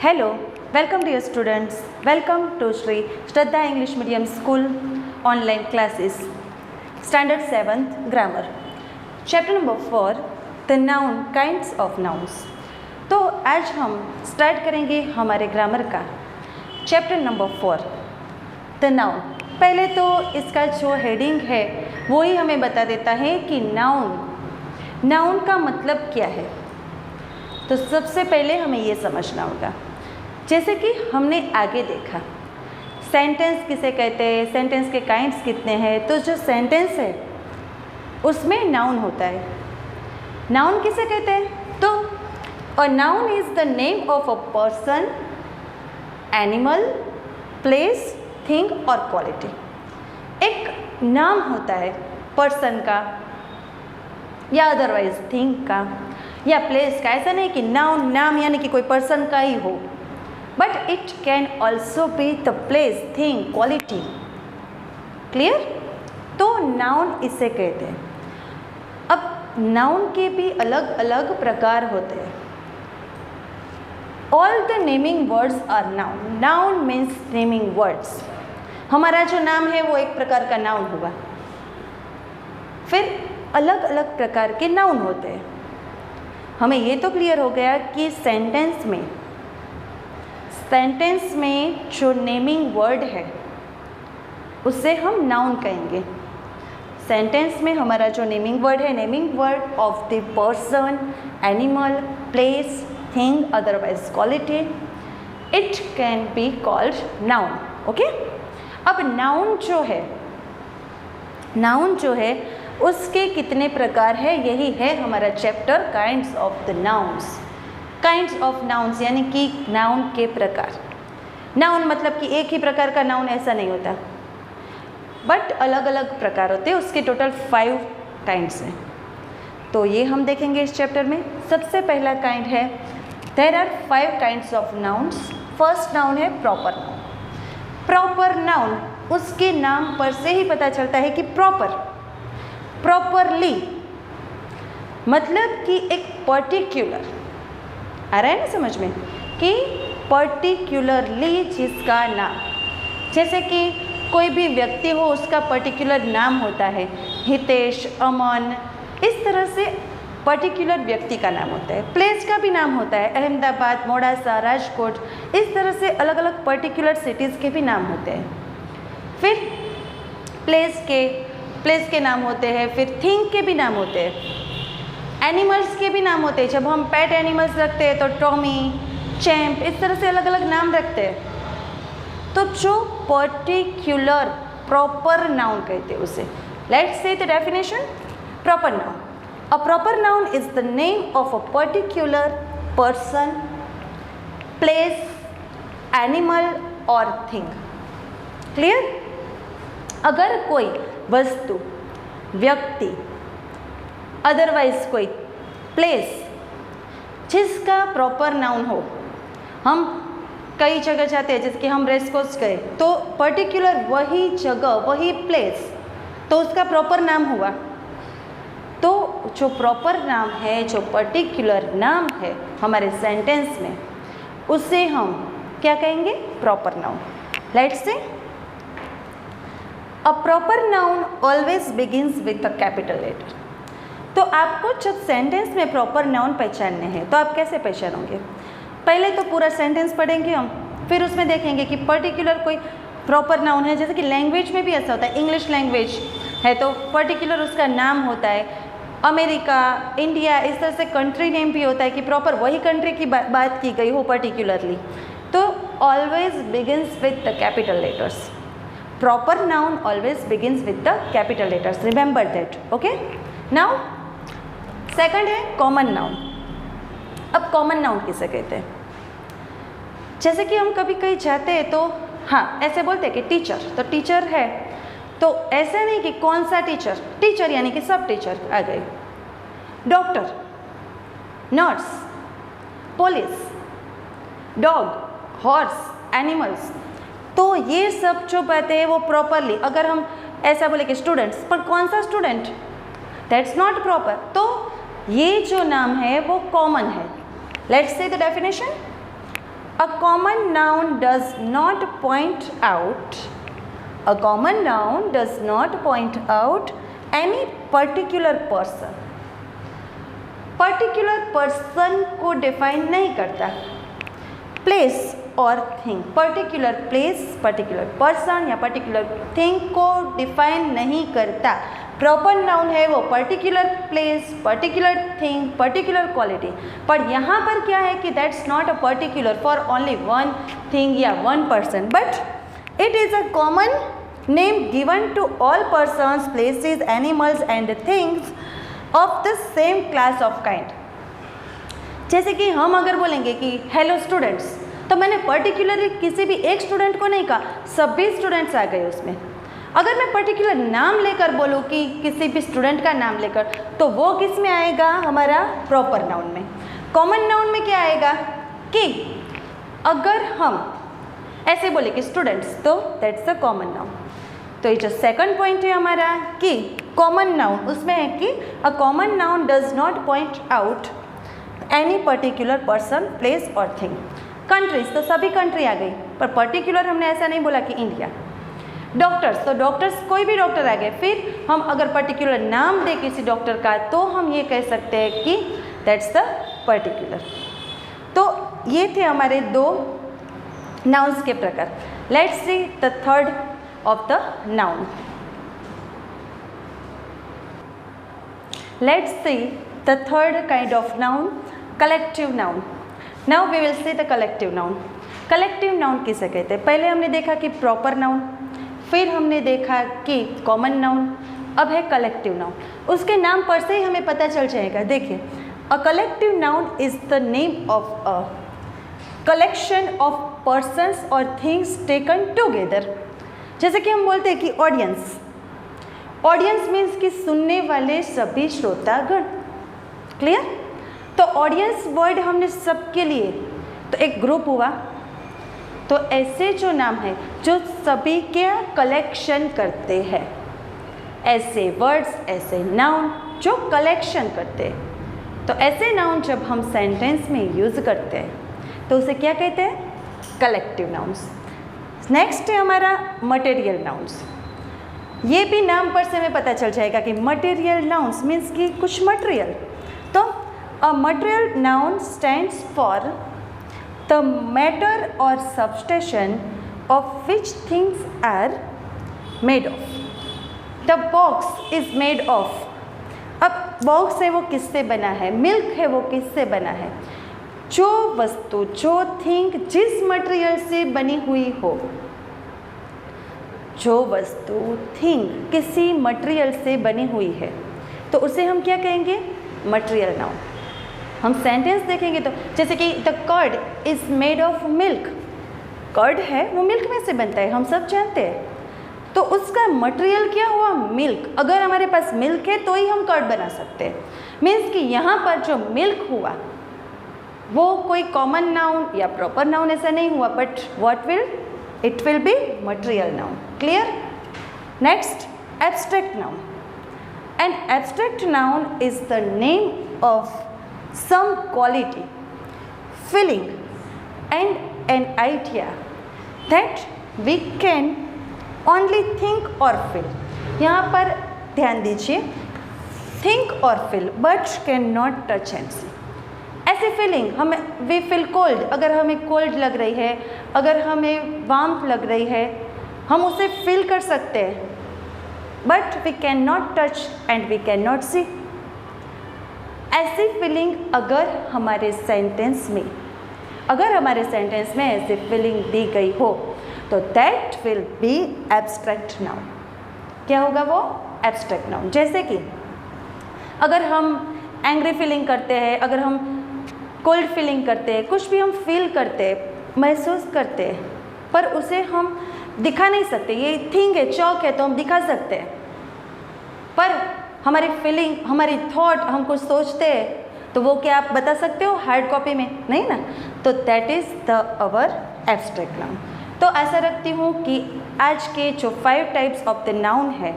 Hello, welcome dear students. Welcome to Sri Shraddha English Medium School online classes. Standard 7th Grammar. Chapter number 4 The Noun Kinds of Nouns. तो आज हम start करेंगे हमारे grammar का chapter number 4 the noun. पहले तो इसका जो हेडिंग है वो ही हमें बता देता है कि नाउन का मतलब क्या है। तो सबसे पहले हमें ये समझना होगा, जैसे कि हमने आगे देखा सेंटेंस किसे कहते हैं, सेंटेंस के काइंड्स कितने हैं। तो जो सेंटेंस है उसमें नाउन होता है। नाउन किसे कहते हैं? तो a noun is the name of a person, animal, place, thing और क्वालिटी। एक नाम होता है पर्सन का या अदरवाइज थिंग का या प्लेस का। ऐसा नहीं कि नाम यानी कि कोई पर्सन का ही हो, but it can also be the place, thing, quality. Clear? तो नाउन इसे कहते हैं। अब नाउन के भी अलग अलग प्रकार होते हैं। All the naming words are noun. Noun means naming words. हमारा जो नाम है वो एक प्रकार का नाउन हुआ। फिर अलग अलग प्रकार के नाउन होते हैं। हमें ये तो क्लियर हो गया कि सेंटेंस में जो नेमिंग वर्ड है उसे हम नाउन कहेंगे। सेंटेंस में हमारा जो नेमिंग वर्ड है, naming word of the person, animal, place, thing, otherwise quality, it can be called noun. Okay. अब नाउन जो है उसके कितने प्रकार है, यही है हमारा chapter kinds of the nouns. Kinds of nouns यानी कि नाउन के प्रकार। नाउन मतलब कि एक ही प्रकार का नाउन ऐसा नहीं होता, बट अलग अलग प्रकार होते हैं। उसके टोटल 5 काइंड्स हैं। तो ये हम देखेंगे इस चैप्टर में। सबसे पहला काइंड है, there are 5 kinds of nouns. First noun है प्रॉपर नाउन। प्रॉपर नाउन उसके नाम पर से ही पता चलता है कि प्रॉपरली मतलब कि एक पर्टिकुलर, आ रहा है ना समझ में, कि पर्टिकुलरली जिसका नाम, जैसे कि कोई भी व्यक्ति हो उसका पर्टिकुलर नाम होता है, हितेश, अमन, इस तरह से पर्टिकुलर व्यक्ति का नाम होता है। प्लेस का भी नाम होता है, अहमदाबाद, मोडासा, राजकोट, इस तरह से अलग अलग पर्टिकुलर सिटीज़ के भी नाम होते हैं। फिर प्लेस के नाम होते हैं, फिर थिंग के भी नाम होते हैं, एनिमल्स के भी नाम होते हैं। जब हम पेट एनिमल्स रखते हैं तो टॉमी, चैम्प, इस तरह से अलग अलग नाम रखते हैं। तो जो पर्टिकुलर प्रॉपर नाउन कहते हैं उसे, let's say the definition. Proper noun, a proper noun is the name of a particular person, place, animal और थिंग। क्लियर? अगर कोई वस्तु, व्यक्ति, अदरवाइज कोई प्लेस जिसका प्रॉपर नाउन हो, हम कई जगह जाते हैं, जैसे कि हम रेस कोर्स गए तो पर्टिकुलर वही जगह, वही प्लेस, तो उसका प्रॉपर नाम हुआ। तो जो प्रॉपर नाम है, जो पर्टिकुलर नाम है हमारे सेंटेंस में, उसे हम क्या कहेंगे? Proper noun. Let's say a proper noun always begins with a capital letter. तो आपको जब सेंटेंस में प्रॉपर नाउन पहचानने हैं तो आप कैसे पहचानोगे? पहले तो पूरा सेंटेंस पढ़ेंगे हम, फिर उसमें देखेंगे कि पर्टिकुलर कोई प्रॉपर नाउन है। जैसे कि लैंग्वेज में भी ऐसा होता है, इंग्लिश लैंग्वेज है तो पर्टिकुलर उसका नाम होता है। अमेरिका, इंडिया, इस तरह से कंट्री नेम भी होता है कि प्रॉपर वही कंट्री की बात की गई हो पर्टिकुलरली। तो always begins with the capital letters. Proper noun always begins with the capital letters, remember that. Okay. Now second है कॉमन नाउन। अब कॉमन नाउन किसे कहते हैं? जैसे कि हम कभी कहीं जाते हैं तो हाँ ऐसे बोलते हैं कि टीचर, तो टीचर है, तो ऐसे नहीं कि कौन सा टीचर, टीचर यानी कि सब टीचर आ गए। Doctor, nurse, police, dog, horse, animals, तो ये सब जो बातें हैं वो प्रॉपरली, अगर हम ऐसा बोले कि स्टूडेंट्स, पर कौन सा स्टूडेंट, दैट्स नॉट प्रॉपर। तो ये जो नाम है वो कॉमन है। Let's say the definition. A common noun does not point out. A common noun does not point out any particular person. Particular person को define नहीं करता. Place और thing, particular place, particular person या particular thing को define नहीं करता. Proper noun है वो particular place, particular thing, particular quality. पर यहाँ पर क्या है कि that's not a particular for only one thing या one person, but it is a common name given to all persons, places, animals and things of the same class of kind. जैसे कि हम अगर बोलेंगे कि हेलो स्टूडेंट्स, तो मैंने particularly किसी भी एक स्टूडेंट को नहीं कहा, सभी स्टूडेंट्स आ गए उसमें. अगर मैं पर्टिकुलर नाम लेकर बोलूँ कि किसी भी स्टूडेंट का नाम लेकर, तो वो किस में आएगा, हमारा प्रॉपर नाउन में. कॉमन नाउन में क्या आएगा कि अगर हम ऐसे बोले कि स्टूडेंट्स, तो दैट्स द कॉमन नाउन. तो ये जो सेकंड पॉइंट है हमारा कि कॉमन नाउन, उसमें है कि a common noun does not point out any particular person, place और थिंग. कंट्रीज, तो सभी कंट्री आ गई, पर पर्टिकुलर हमने ऐसा नहीं बोला कि इंडिया. डॉक्टर्स, तो डॉक्टर्स कोई भी डॉक्टर आ गए. फिर हम अगर पर्टिकुलर नाम दे किसी डॉक्टर का, तो हम ये कह सकते हैं कि दैट्स द पर्टिकुलर. तो ये थे हमारे दो नाउन्स के प्रकार. Let's see the third of the noun. Let's see the third kind of noun, collective noun. Now we will see the collective noun. Collective noun किसे कहते हैं? पहले हमने देखा कि प्रॉपर नाउन, फिर हमने देखा कि कॉमन नाउन, अब है कलेक्टिव नाउन. उसके नाम पर से ही हमें पता चल जाएगा. देखिए, a collective noun is the name of a collection of persons और थिंग्स टेकन टुगेदर. जैसे कि हम बोलते हैं कि ऑडियंस. ऑडियंस मीन्स कि सुनने वाले सभी श्रोतागण. क्लियर? तो ऑडियंस वर्ड हमने सबके लिए, तो एक ग्रुप हुआ. तो ऐसे जो नाम है जो सभी के कलेक्शन करते हैं, ऐसे वर्ड्स, ऐसे नाउन जो कलेक्शन करते हैं. तो ऐसे नाउन जब हम सेंटेंस में यूज़ करते हैं तो उसे क्या कहते हैं? Collective nouns. नेक्स्ट है हमारा मटेरियल नाउन्स. ये भी नाम पर से हमें पता चल जाएगा कि मटेरियल नाउन्स मीन्स कि कुछ मटेरियल. तो a material noun stands for the matter or substance of which things are made of. The box is made of. अब बॉक्स है वो किससे बना है, मिल्क है वो किससे बना है. जो वस्तु, जो थिंग जिस मटेरियल से बनी हुई हो, जो वस्तु, थिंग किसी मटेरियल से बनी हुई है, तो उसे हम क्या कहेंगे? Material noun. हम सेंटेंस देखेंगे तो जैसे कि the curd is made of milk. Curd है वो मिल्क में से बनता है, हम सब जानते हैं. तो उसका मटेरियल क्या हुआ? मिल्क. अगर हमारे पास मिल्क है तो ही हम कर्ड बना सकते हैं. मीन्स कि यहाँ पर जो मिल्क हुआ वो कोई कॉमन नाउन या प्रॉपर नाउन ऐसा नहीं हुआ, but what will it will be material noun. Clear? Next, abstract noun. An abstract noun is the name of some quality, feeling and an idea that we can only think or feel. यहाँ पर ध्यान दीजिए, think or feel but cannot touch and see. ऐसी feeling हमें, we feel cold, अगर हमें cold लग रही है, अगर हमें वार्म लग रही है, हम उसे फील कर सकते हैं, but we cannot touch and we cannot see. ऐसी फीलिंग अगर हमारे सेंटेंस में ऐसी फीलिंग दी गई हो, तो that will be abstract noun. क्या होगा वो? Abstract noun. जैसे कि अगर हम एंग्री फीलिंग करते हैं, अगर हम कोल्ड फीलिंग करते हैं, कुछ भी हम फील करते हैं, महसूस करते हैं, पर उसे हम दिखा नहीं सकते. ये थिंग है, चौक है, तो हम दिखा सकते हैं, पर हमारी फीलिंग, हमारी थॉट, हम कुछ सोचते हैं, तो वो क्या आप बता सकते हो हार्ड कॉपी में? नहीं ना. तो that is the our abstract noun. तो ऐसा रखती हूँ कि आज के जो 5 टाइप्स ऑफ द नाउन है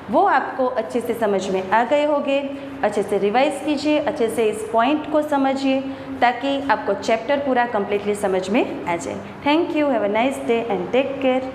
वो आपको अच्छे से समझ में आ गए होंगे. अच्छे से रिवाइज कीजिए, अच्छे से इस पॉइंट को समझिए, ताकि आपको चैप्टर पूरा कम्प्लीटली समझ में आ जाए। Thank you, have a nice day and take care.